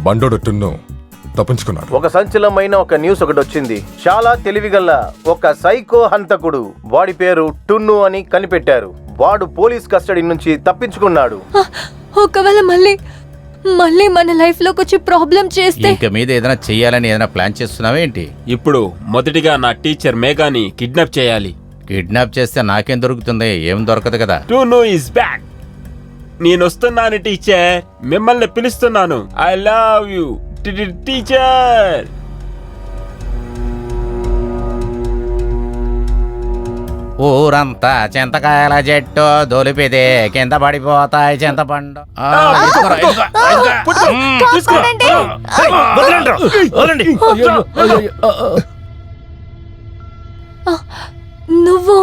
బండోడు టున్ను తప్పించుకున్నాడు. ఒక సంచలనమైన ఒక న్యూస్ ఒకటి వచ్చింది. చాలా తెలివిగల ఒక సైకో హంతకుడు, వాడి పేరు టున్ను అని కనిపెట్టారు. వాడు పోలీస్ కస్టడీ నుంచి తప్పించుకున్నాడు. ఒకవేళ మళ్ళీ మన లైఫ్ లోకి వచ్చి ప్రాబ్లం చేస్తే ఇంక మీద ఏదైనా చెయ్యాలని ఏదైనా ప్లాన్ చేస్తున్నావేంటి? ఇప్పుడు మొదటిగా నా టీచర్ మేఘాని కిడ్నాప్ చేయాలి. కిడ్నాప్ చేస్తే నాకేం దొరుకుతుంది? ఏం దొరకదు కదా. టూను ఇస్ బ్యాక్. నేను వస్తున్నాను టీచర్, మిమ్మల్ని పిలుస్తున్నాను. I love you teacher. ఊరంతా చింతకాయల చెట్టు దొలిపితే కింద పడిపోతాయి చింతపండు. నువ్వు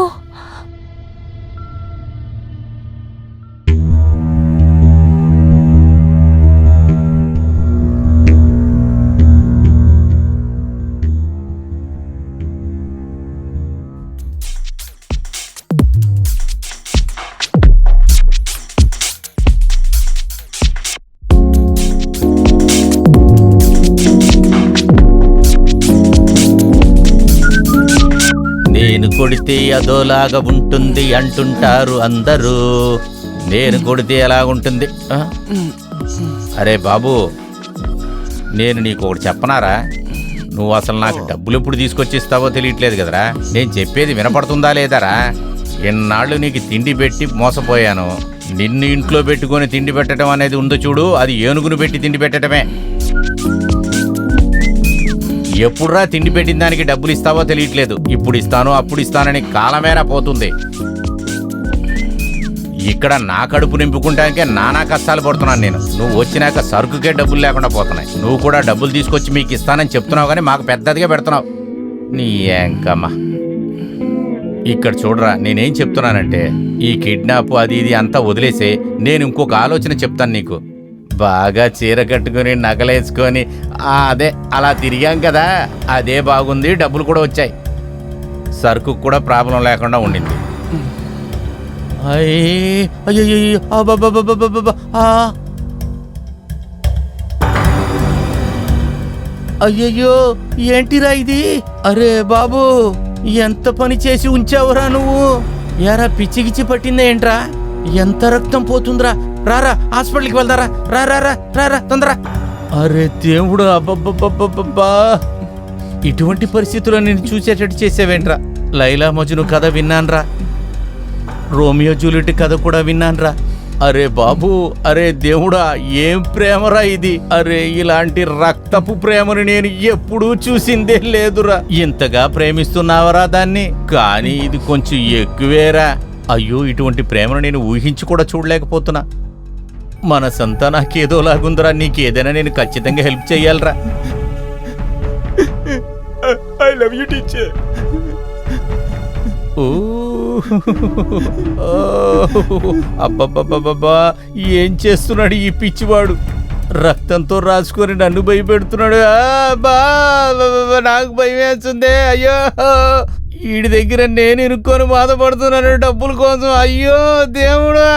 నేను కొడితే అదోలాగా ఉంటుంది అంటుంటారు అందరూ. నేను కొడితే ఎలాగుంటుంది? అరే బాబు, నేను నీకు ఒకటి చెప్పనారా? నువ్వు అసలు నాకు డబ్బులు ఎప్పుడు తీసుకొచ్చిస్తావో తెలియట్లేదు కదరా. నేను చెప్పేది వినపడుతుందా లేదరా? ఎన్నాళ్ళు నీకు తిండి పెట్టి మోసపోయాను. నిన్ను ఇంట్లో పెట్టుకొని తిండి పెట్టడం అనేది ఉందో చూడు, అది ఏనుగును పెట్టి తిండి పెట్టడమే. ఎప్పుడురా తిండి పెట్టిన దానికి డబ్బులు ఇస్తావో తెలియట్లేదు. ఇప్పుడు ఇస్తాను అప్పుడు ఇస్తానని కాలమేరా పోతుంది. ఇక్కడ నా కడుపు నింపుకుంటానికే నానా కష్టాలు పడుతున్నాను నేను. నువ్వు వచ్చినాక సరుకుకే డబ్బులు లేకుండా పోతున్నాయి. నువ్వు కూడా డబ్బులు తీసుకొచ్చి మీకు ఇస్తానని చెప్తున్నావు కానీ మాకు పెద్దదిగా పెడుతున్నావు. నీ ఏంకమ్మా. ఇక్కడ చూడరా, నేనేం చెప్తున్నానంటే ఈ కిడ్నాప్ అది ఇది అంతా వదిలేసే నేను ఇంకొక ఆలోచన చెప్తాను నీకు. బాగా చీర కట్టుకుని నగలేసుకొని అదే అలా తిరిగాం కదా, అదే బాగుంది. డబ్బులు కూడా వచ్చాయి, సరుకు కూడా ప్రాబ్లం లేకుండా ఉండింది. అయ్యయ్యో ఏంటిరా ఇది? అరే బాబు, ఎంత పని చేసి ఉంచావురా నువ్వు. యారా పిచ్చిగిచ్చి పట్టిందా ఏంట్రా? ఎంత రక్తం పోతుందిరా. రారా హాస్పిటల్కి వెళ్దారా. రారా తొందర. అరే దేవుడు, అబ్బబ్బబ్బబ్బబ్బా, ఇటువంటి పరిస్థితుల్లో నేను చూసేటట్టు చేసేవేంట్రా? లైలా మజ్ను కథ విన్నాన్రా, రోమియో జూలియట్ కథ కూడా విన్నాన్రా. అరే బాబు, అరే దేవుడా, ఏం ప్రేమరా ఇది. అరే ఇలాంటి రక్తపు ప్రేమను నేను ఎప్పుడూ చూసిందే లేదురా. ఇంతగా ప్రేమిస్తున్నావరా దాన్ని, కానీ ఇది కొంచెం ఎక్కువేరా. అయ్యో, ఇటువంటి ప్రేమను నేను ఊహించి కూడా చూడలేకపోతున్నా. మనసంతా నాకేదోలాగుందిరా. నీకేదైనా నేను ఖచ్చితంగా హెల్ప్ చెయ్యాలరా. I love you teacher. అబ్బబ్బబ్బబ్బా, ఏం చేస్తున్నాడు ఈ పిచ్చివాడు? రక్తంతో రాసుకొని నన్ను భయపెడుతున్నాడు. నాకు భయం వేస్తుంది. అయ్యో, వీడి దగ్గర నేను ఇరుక్కొని బాధపడుతున్నాను డబ్బుల కోసం. అయ్యో దేవుడా.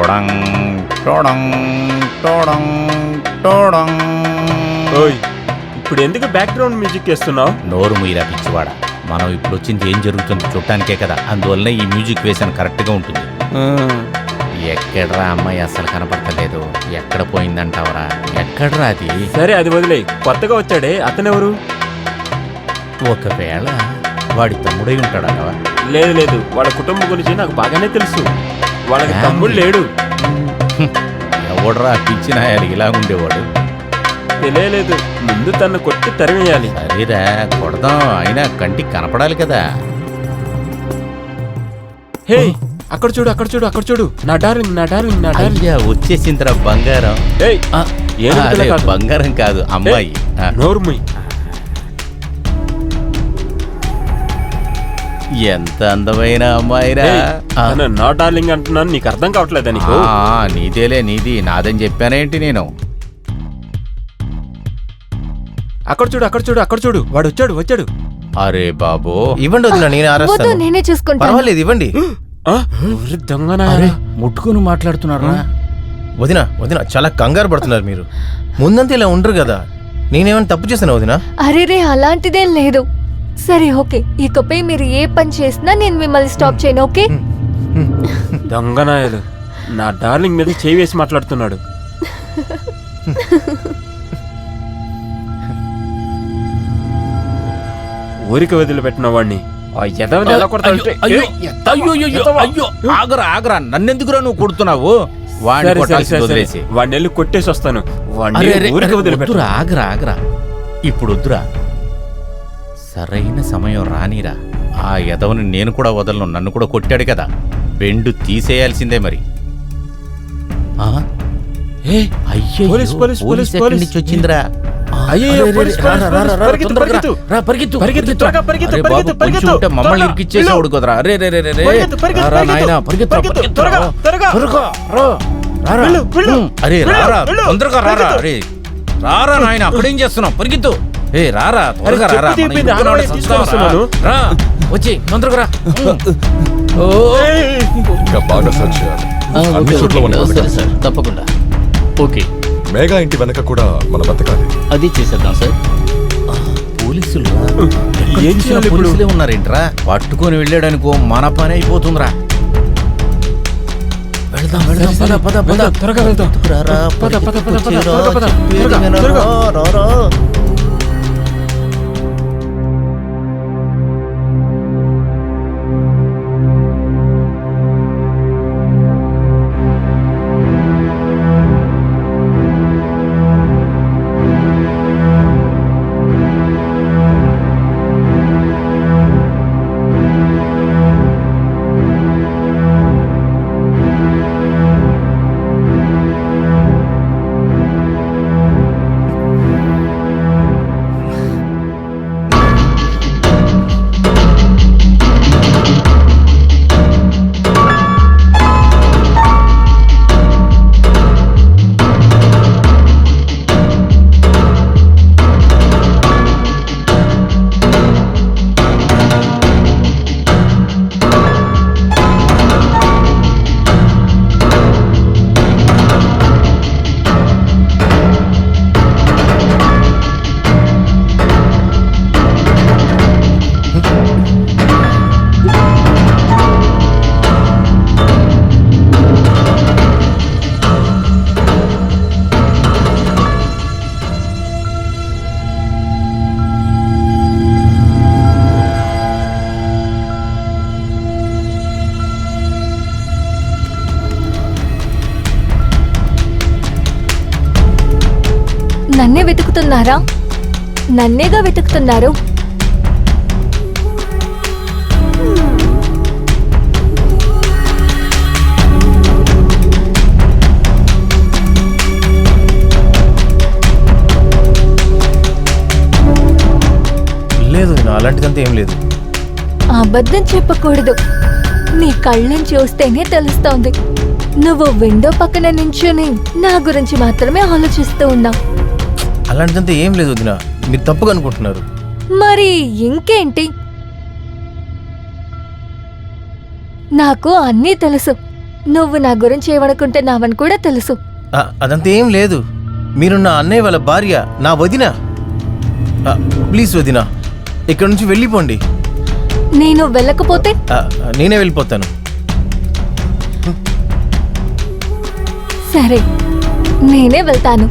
టోడంగ్ టోడంగ్ టోడంగ్ టోడంగ్. ఓయ్ ఇప్పుడు ఎందుకు బ్యాక్గ్రౌండ్ మ్యూజిక్ వేస్తున్నావు? నోరు మీరా పిచ్చివాడా, మనం ఇప్పుడు వచ్చింది ఏం జరుగుతుందో చూడటానికే కదా, అందువల్ల ఈ మ్యూజిక్ వేసాను, కరెక్ట్గా ఉంటుంది. ఎక్కడ్రా అమ్మాయి అసలు కనపడతలేదు, ఎక్కడ పోయిందంటావరా? ఎక్కడ్రా అది? సరే అది వదిలే, కొత్తగా వచ్చాడే అతనెవరు? ఒకవేళ వాడి తమ్ముడై ఉంటాడా? లేదు లేదు, వాళ్ళ కుటుంబం గురించి నాకు బాగానే తెలుసు. వాళ్ళకి తమ్ముడు లేడు. ఎవడరా పిచ్చిన ఇలాగుండేవాడు? తెలియలేదు, ముందు తను కొట్టి తరివేయాలి. సరేరా కొడదాం, అయినా కంటికి కనపడాలి కదా. హే అక్కడ చూడు, అక్కడ చూడు, అక్కడ చూడు, నా డార్లింగ్, నా డార్లింగ్, నా డార్లింగ్. అయ్యా వచ్చేసిందిరా బంగారం. ఏయ్, ఏనుగు పిల్ల అదే, కాదు. బంగారం కాదు అమ్మాయి. నోర్ముయ్. ఎంత అందమైన అమ్మాయిరా. తను నా డార్లింగ్ అంటున్నాను, నీకు అర్థం కావట్లేదా నీకు? నీదేలే, నీది నాదని చెప్పానేంటి నేను? అక్కడ చూడు, అక్కడ చూడు, అక్కడ చూడు, వాడు వచ్చాడు, వచ్చాడు. అరే బాబు ఇవ్వండి వదినా, నేను వద్దు, ఆరేస్తాను. నేనే చూసుకుంటాను. పర్వాలేదు, ఇవ్వండి. దొంగనా? ముట్టుకుని మాట్లాడుతున్నారా? వదినా వదినా, చాలా కంగారు పడుతున్నారు మీరు. ముందంతా ఇలా ఉండరు కదా. నేనేమైనా తప్పు చేశాను వదినా? అరే రే, అలాంటిదేం లేదు. సరే ఓకే, ఇకపై మీరు ఏ పని చేసినా నేను మిమ్మల్ని స్టాప్ చేయను. ఓకే? దొంగనాయలు నా డార్లింగ్ మీద చేయి వేసి మాట్లాడుతున్నాడు. ఊరికి వదిలిపెట్టిన వాడిని ఆ ఎదవని ఎలా కొడతాడంటే- అయ్యో, ఏయ్, అయ్యో, అయ్యో, అయ్యో, ఆగరా ఆగరా, నన్నెందుకురా నువ్వు కొడుతున్నావు? వాడిని సరే, సరే, కొట్టాల్సింది సరే, సరే. వదిలేసి. వాడిని వెళ్ళి కొట్టేసి వస్తాను. వాడిని అరే, అరే, ఊరికి అరే, వదిలిపెట్టు. వద్దురా, ఆగరా ఆగరా, ఇప్పుడు వద్దురా. సరైన సమయం రానిరా. ఆ ఎదవని నేను కూడా వదలను, నన్ను కూడా కొట్టాడు కదా, బెండు తీసేయాల్సిందే మరి. ఏయ్, అయ్యో, పోలీస్, పోలీస్, పోలీస్ ఎక్కడి పోలీస్. నుంచి వచ్చిందిరా? అయ్యయ్యో, అరే, పోలీస్, రా, పోలీస్, రా, రా, పోలీస్, రా, పరిగెత్తు, తొందరగా పరిగెత్తు. రా, పరిగెత్తు, పరిగెత్తు, త్వరగా పరిగెత్తు, అరే బాబు, పరిగెత్తు, కొంచెం పరిగెత్తు. ఉంటే మమ్మల్ని త్వరగా, ఇరికిచ్చేసేవాడు కదరా. రే రే రే రే రే. పరిగెత్తు, పరిగెత్తు, రా, పరిగెత్తు. నాయనా, పరిగెత్తు, పరిగెత్తు, పరిగెత్తు, త్వరగా, రా. త్వరగా. త్వరగా, రా, రారా. వెళ్ళు, వెళ్ళు. అరే వెళ్ళు, రారా, వెళ్ళు. తొందరగా రారా. అరే రారా నాయన, అక్కడేం చేస్తున్నావు? పరిగెత్తు. ఏ రారా, త్వరగా అరే, రారా. చెప్పు మన తీపింది, ఇంట్లో ఆడవాళ్ళని వాళ్ళ తీసుకొని సంసారం రా. వస్తున్నాను. రా, వచ్చి తొందరగా రా. ఓ, ఏయ్, ఇంకా బాగా సర్చ్ చేయాలి. అన్ని చోట్ల మనం సరే వెతకాలి. సార్, తప్పకుండా. ఓకే, మేఘా ఇంటి వెనక కూడా మనం వెతకాలి. అది చేసేద్దాం సార్. పోలీసులు ఏం చేయాలి ఇప్పుడు? పోలీసులే ఉన్నారేంట్రా? పట్టుకొని వెళ్ళాడనుకో మన పని అయిపోతుందిరా. వెళ్దాం వెళ్దాం, పద పద పద. వెళ్దాం, త్వరగా వెళ్దాం. రారా, పద, పద, పద, పద, పరిగెత్తుకొచ్చేరా, త్వరగా పద. చెప్పేది త్వరగా, వినరా, త్వరగా. రారా. నన్నే వెతుకుతున్నారా? నన్నేగా వెతుకుతున్నారు. లేదు, నా అలాంటిదంతా ఏం లేదు. అబద్ధం చెప్పకూడదు. నీ కళ్ళని చూస్తేనే తెలుస్తోంది. నువ్వు విండో పక్కన నించుని నా గురించి మాత్రమే ఆలోచిస్తూ ఉన్నావు. అలాంటిదంతా ఏం లేదు వదినా, మీరు తప్పుగా అనుకుంటున్నారు. మరి ఇంకేంటి? నాకు అన్నీ తెలుసు. నువ్వు నా గురించి ఏమనుకుంటున్నావని కూడా తెలుసు. అదంతా ఏం లేదు. మీరు నా అన్నయ్య వాళ్ళ భార్య, నా వదిన. ప్లీజ్ వదిన, ఇక్కడ నుంచి వెళ్ళిపోండి. నేను వెళ్ళకపోతే నేనే వెళ్ళిపోతాను. సరే, నేనే వెళ్తాను.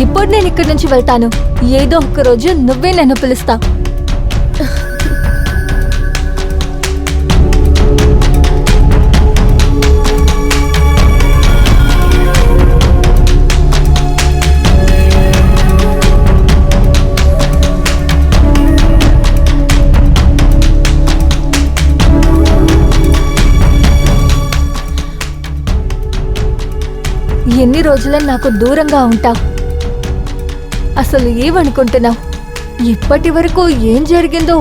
ఇప్పుడు నేను ఇక్కడి నుంచి వెళ్తాను. ఏదో ఒక రోజు నువ్వే నన్ను పిలుస్తావు. ఎన్ని రోజులని నాకు దూరంగా ఉంటావు? అసలు ఏమనుకుంటున్నావు? ఇప్పటి వరకు ఏం జరిగిందో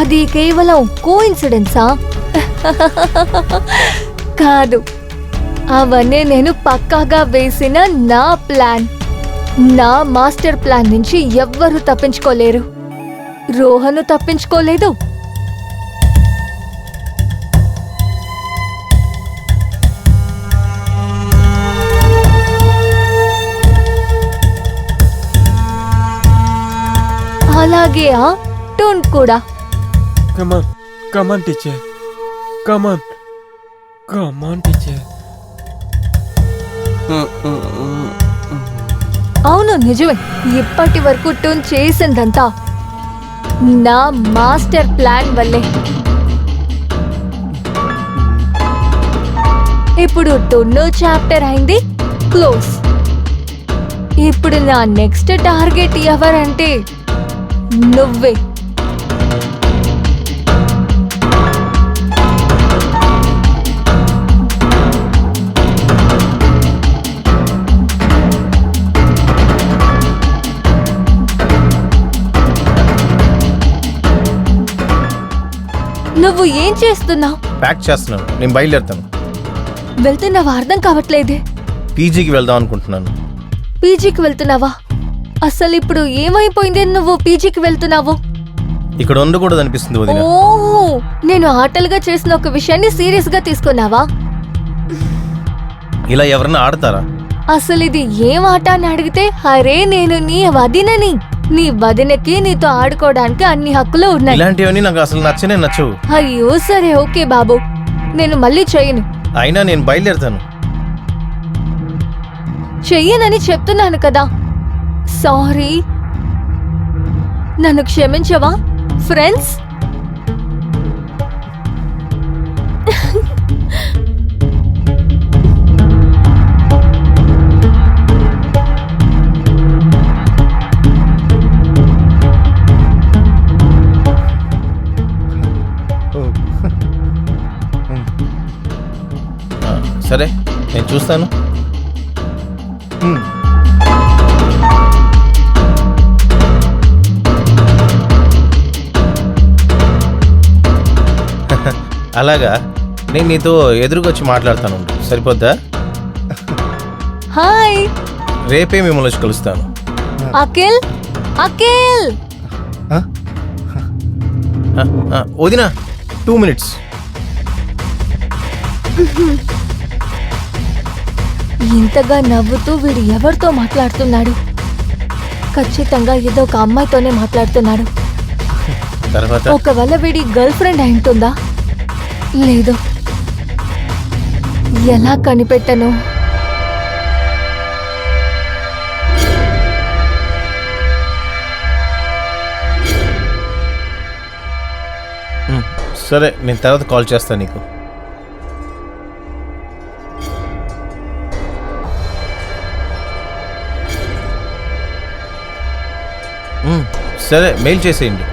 అది కేవలం కోఇన్సిడెన్సా? కాదు, అవన్నీ నేను పక్కాగా వేసిన నా ప్లాన్. నా మాస్టర్ ప్లాన్ నుంచి ఎవ్వరూ తప్పించుకోలేరు. రోహను తప్పించుకోలేదు. అలాగే ఆ టూన్ కూడా. కమాన్ టీచర్, కమాన్ టీచర్. అవును, నిజమే. ఇప్పటి వరకు టూన్ చేసిందంతా నా మాస్టర్ ప్లాన్ వల్లే. ఇప్పుడు టూన్ చాప్టర్ అయింది క్లోజ్. ఇప్పుడు నా నెక్స్ట్ టార్గెట్ ఎవరంటే నువ్వే. నువ్వు ఏం చేస్తున్నావు? ప్యాక్ చేస్తున్నాను. నేను బయలుదేరుతాను. వెళ్తున్నావా? అర్థం కావట్లేదే. పీజీకి వెళ్దాం అనుకుంటున్నాను. పీజీకి వెళ్తున్నావా? అసలు ఇప్పుడు ఏమైపోయింది నువ్వు పీజీకి వెళ్తున్నావు? ఇక్కడ ఉండకూడదు అనిపిస్తుంది వదిన. ఓ, నేను ఆటలుగా చేసిన ఒక విషయాన్ని సీరియస్ గా తీసుకున్నావా? ఇలా ఎవరన్నా ఆడతారా? అసలు ఇది ఏం ఆట అని అడిగితే, అరే నేను నీ వదినని. నీ వదినకి నీతో ఆడుకోవడానికి అన్ని హక్కులు ఉన్నాయి. ఇలాంటివన్నీ నాకు అసలు నచ్చనే నచ్చవు. అయ్యో సరే, ఓకే బాబు, నేను మళ్ళీ చెయ్యను. అయినా నేను బయలుదేరుతాను. చెయ్యనని చెప్తున్నాను కదా. సారీ, నన్ను క్షమించవా ఫ్రెండ్స్? సరే, నేను చూస్తాను. అలాగా, నేను నీతో ఎదురుకొచ్చి మాట్లాడతాను. సరిపోద్దా? హాయ్, రేపే మిమ్మల్ని వచ్చి కలుస్తాను. అఖిల్, అఖిల్. వదినా, 2 minutes. ఇంతగా నవ్వుతూ వీడు ఎవరితో మాట్లాడుతున్నాడు? ఖచ్చితంగా ఏదో ఒక అమ్మాయితోనే మాట్లాడుతున్నాడు. తర్వాత ఒకవేళ వీడి గర్ల్ ఫ్రెండ్ అయి ఉంటుందా? లేదు, ఎలా కనిపెట్టను? సరే, నేను తర్వాత కాల్ చేస్తాను నీకు. సరే, మెయిల్ చేసేయండి.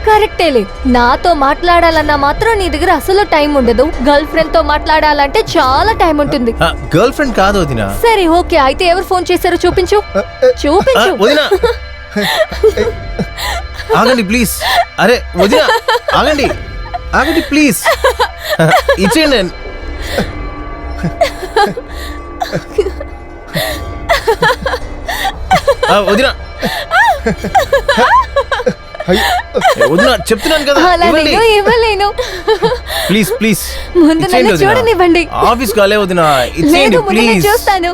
కరెక్టేలే, నాతో మాట్లాడాలన్నా మాత్రం నీ దగ్గర అసలు టైం ఉండదు. గర్ల్ ఫ్రెండ్ తో మాట్లాడాలంటే చాలా టైం ఉంటుంది. గర్ల్ ఫ్రెండ్ కాదు వదినా. సరే ఓకే, అయితే ఎవరు ఫోన్ చేశారో చూపించు. చూపించు. వదినా, ఆగండి ప్లీజ్. అరే వదినా, ఆగండి ఆగండి ప్లీజ్. ఇచ్చేయండి. వదినా వదినా చెప్తున్నాను కదా, అలా ఇవ్వండి. నేను ఇవ్వలేను. ప్లీజ్ ప్లీజ్ ముందు నన్ను చూడనివ్వండి. ఆఫీస్ కాలే వదినా, లేదు, ఇచ్చేయండి ముందు నేను ప్లీజ్. చూస్తాను.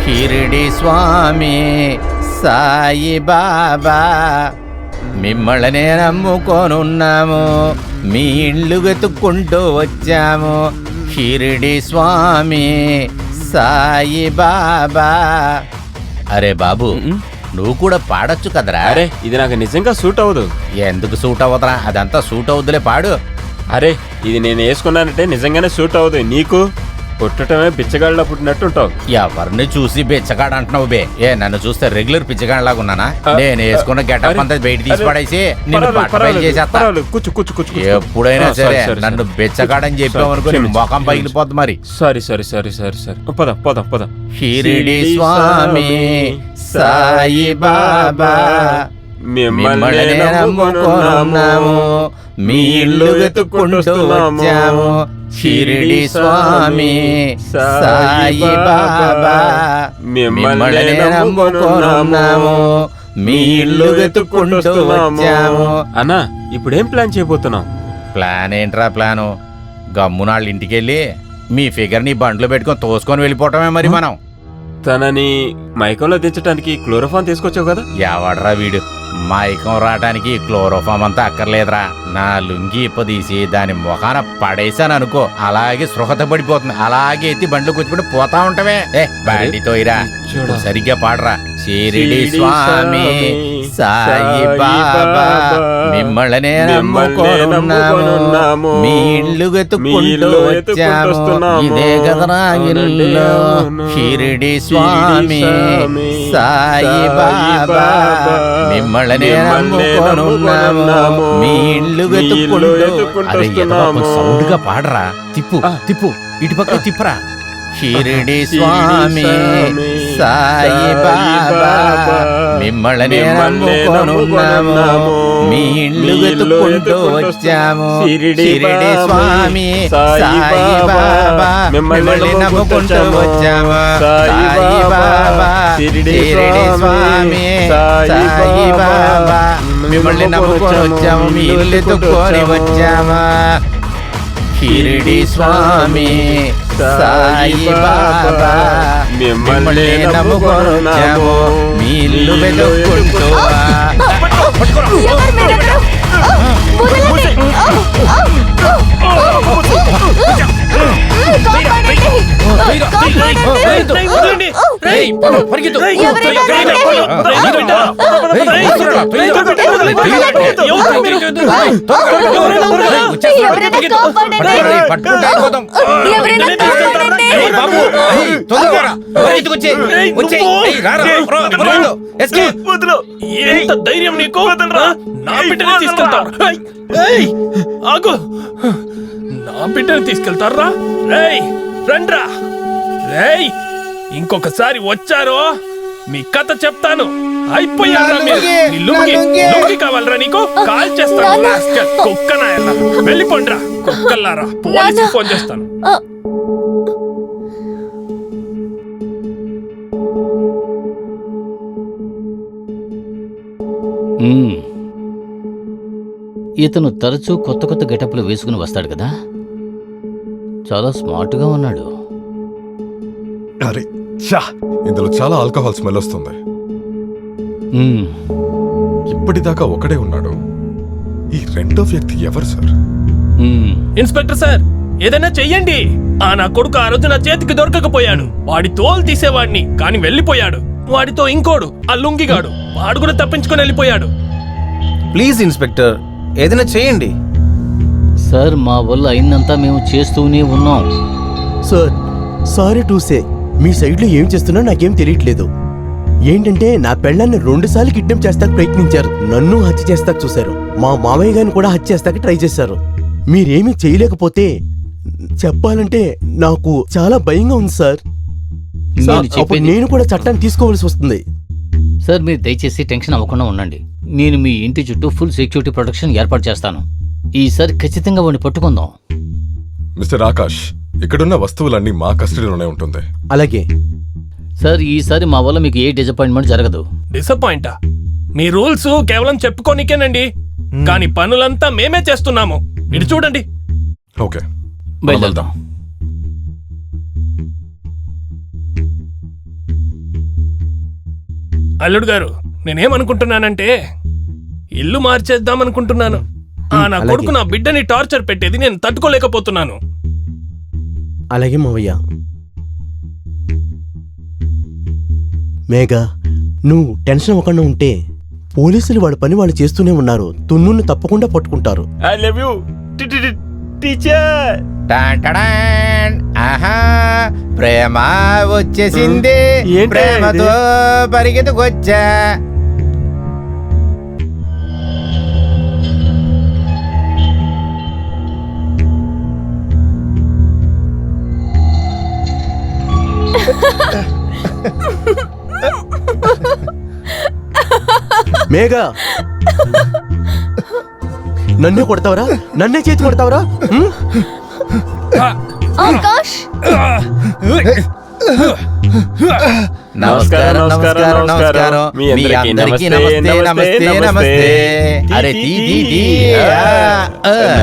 షిరిడి స్వామి సాయి బాబా మిమ్మల్ని నమ్ముకొనున్నాము, మీ ఇళ్ళు వెతుక్కుంటూ వచ్చాము. షిరిడి స్వామి సాయి బాబా. అరే బాబు, నువ్వు కూడా పాడొచ్చు కదరా? అరే ఇది నాకు నిజంగా సూట్ అవ్వదు. ఎందుకు సూట్ అవ్వదురా? అదంతా సూట్ అవుద్దులే, పాడు. అరే ఇది నేను వేసుకున్నానంటే నిజంగానే సూట్ అవ్వదు. నీకు పుట్టటమే బిచ్చగాళ్ళ పుట్టినట్టుంటావు. ఎవరిని చూసి బిచ్చగాడు అంటున్నావు బే? ఏ నన్ను చూస్తే రెగ్యులర్ పిచ్చగాడిలాగా ఉన్నానా? నేను వేసుకున్న గెటప్ అంతా బయట తీసి పడేసి నిన్ను పట్టబయలు చేసేస్తా. ఎప్పుడైనా సరే నన్ను బిచ్చగాడని చెప్పావు అనుకో, నీ ముఖం పగిలిపోద్ది మరి. Sorry sorry sorry sorry sorry పదం పదం పదం. షిరిడి స్వామి సాయి బాబా మిమ్మల్ని నమ్ముకొనున్నాము, మీ ఇల్లు వెతుక్కుంటూ వచ్చాము. షిరిడి స్వామి సాయి బాబా మిమ్మల్ని నమ్ముకొనున్నాము, మీ ఇల్లు వెతుక్కుంటూ వచ్చాము. అన్నా ఇప్పుడేం ప్లాన్ చేయబోతున్నావు? ప్లాన్ ఏంట్రా ప్లాను? గమ్మునాళ్ళ ఇంటికెళ్ళి మీ ఫిగర్ ని బండ్లు పెట్టుకొని తోసుకొని వెళ్ళిపోవటమే మరి మనం. తనని మైకంలో దించడానికి క్లోరోఫాన్ తీసుకొచ్చావు కదా? ఎవడ్రా వీడు? మైకం రావడానికి క్లోరోఫామ్ అంతా అక్కర్లేదురా. నా లుంగి ఇప్పదీసి దాని ముఖాన పడేసాను అనుకో, అలాగే స్పృహత పడిపోతుంది. అలాగే ఎత్తి బండ్లు కూర్చుకుంటూ పోతా ఉంటామే. బండితో ఇరా, సరిగ్గా పాడరా. షిరిడి స్వామి సాయి బాబా మిమ్మల్ని నమ్ముకొనున్నాము, మీ ఇల్లు వెతుక్కుంటూ వచ్చాము. ఇదే కదరా ఇల్లు. షిరిడి స్వామి సాయి బాబా మిమ్మల్ని నమ్ముకొనున్నాము, మీ ఇల్లు వెతుక్కుంటూ. అరే సౌండ్ గా పాడరా. తిప్పు తిప్పు, ఇటుపక్క తిప్పరా. షిరిడి స్వామి సాయి బాబా మిమ్మల్ని నమ్ముకొనున్నాము, మీ ఇల్లు వెతుక్కుంటూ వచ్చాము. షిరిడి స్వామి సాయి బాబా మిమ్మల్ని నమ్ముకుంటూ వచ్చాము. సాయి బాబా షిరిడి స్వామి సాయి బాబా మిమ్మల్ని నమ్ముకొని వచ్చాము, మీ ఇల్లు వెతుక్కొని వచ్చాము. షిరిడి స్వామి సాయి బాబా మిమ్మల్ని నమ్ముకొనున్నాము, మీ ఇల్లు వెతుక్కుంటూ. ఎవరు మీరెవరు? వదలండి. ఎంత ధైర్యం నీకు? నా బిడ్డని తీసుకెళ్తావు? ఆగు, నా బిడ్డని తీసుకెళ్తారా? రండ్రా. ఇంకొకసారి వచ్చారో మీ కథ చెప్తాను. అయిపోయారా మీరు? నీ లుంగి కావాలరా నీకు? కాల్ చేస్తాను. కుక్కనాయలా వెళ్ళిపోండ్రా కుక్కల్లారా. పోలీసుకి ఫోన్ చేస్తాను. ఇతను తరచూ కొత్త కొత్త గెటప్లు వేసుకుని వస్తాడు కదా, చాలా స్మార్ట్గా ఉన్నాడు. అరే చా, ఇందులో చాలా ఆల్కహాల్ స్మెల్ వస్తుంది. ఇప్పటిదాకా ఒకడే ఉన్నాడు. ఈ రెండో వ్యక్తి ఎవరు సార్? ఇన్స్పెక్టర్ సార్, ఏదైనా చెయ్యండి. నా కొడుకు ఆ రోజు నా చేతికి దొరకకపోయాడు. వాడి తోలు తీసేవాడిని, కానీ వెళ్ళిపోయాడు. వాడితో ఇంకోడు ఆ లుంగిగాడు, వాడు కూడా తప్పించుకొని వెళ్ళిపోయాడు. ప్లీజ్ ఇన్స్పెక్టర్, ఏదైనా చేయండి. సార్, మా వల్ల అయినంతా మేము చేస్తూనే ఉన్నాం. సార్, సారీ టు సే, మీ సైడ్లో ఏం చేస్తున్నా నాకేం తెలియట్లేదు. ఏంటంటే నా పెళ్ళాన్ని 2 సార్లు కిడ్నాప్ చేస్తాక ప్రయత్నించారు, నన్ను హత్య చేస్తాక చూశారు, మా మామయ్య గారిని కూడా హత్య చేస్తాక ట్రై చేశారు. మీరేమీ చేయలేకపోతే చెప్పాలంటే నాకు చాలా భయంగా ఉంది సార్. అప్పుడు నేను కూడా చట్టాన్ని తీసుకోవాల్సి వస్తుంది. సార్, మీరు దయచేసి టెన్షన్ అవ్వకుండా ఉండండి. నేను మీ ఇంటి చుట్టూ ఫుల్ సెక్యూరిటీ ప్రొటెక్షన్ ఏర్పాటు చేస్తాను. ఈసారి ఖచ్చితంగా వాడిని పట్టుకుందాం. మిస్టర్ ఆకాష్, ఇక్కడున్న వస్తువులన్నీ మా కస్టడీలోనే ఉంటుంది. అలాగే సార్, ఈసారి మా వల్ల మీకు ఏ డిసప్పాయింట్మెంట్ జరగదు. డిసప్పాయింటా? మీ రూల్స్ కేవలం చెప్పుకోనికేనండి, కానీ పనులంతా మేమే చేస్తున్నాము. ఇటు చూడండి. ఓకే, బయలుదేరదాం. అల్లుడు గారు, నేనేమనుకుంటున్నానంటే ఇల్లు మార్చేద్దాం అనుకుంటున్నాను. నా కొడుకు నా బిడ్డని టార్చర్ పెట్టేది నేను తట్టుకోలేకపోతున్నాను. అలాగే మావయ్య. మేఘా, నువ్వు టెన్షన్ అవ్వకుండా ఉంటే పోలీసులు వాడి పని వాళ్ళు చేస్తూనే ఉన్నారు. తున్నుని తప్పకుండా పట్టుకుంటారు. I love you teacher. ఆహా, ప్రేమ వచ్చేసింది, ప్రేమతో పరిగెత్తుకొచ్చా. మేఘా, నన్నే కొడతావరా? నన్నే చేతి కొడతావరా? ఆకాష్, నమస్కారం నమస్కారం నమస్కారం. మీ అందరికీ నమస్తే నమస్తే నమస్తే. అరే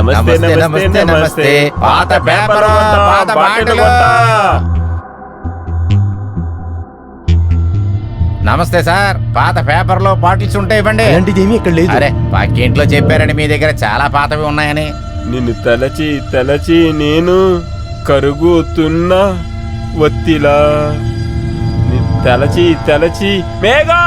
నమస్తే నమస్తే నమస్తే. పాత పేపర్, పాత బాటలు. నమస్తే సార్, పాత పేపర్లో బాటిల్స్ ఉంటాయి, ఇవ్వండి. అలాంటిదేమీ ఇక్కడ లేదు. అరే, పక్కింట్లో చెప్పారండి మీ దగ్గర చాలా పాతవి ఉన్నాయని. నిన్ను తలచి తలచి నేను కరుగుతున్నా వత్తిలా. తలచి తలచి మేఘా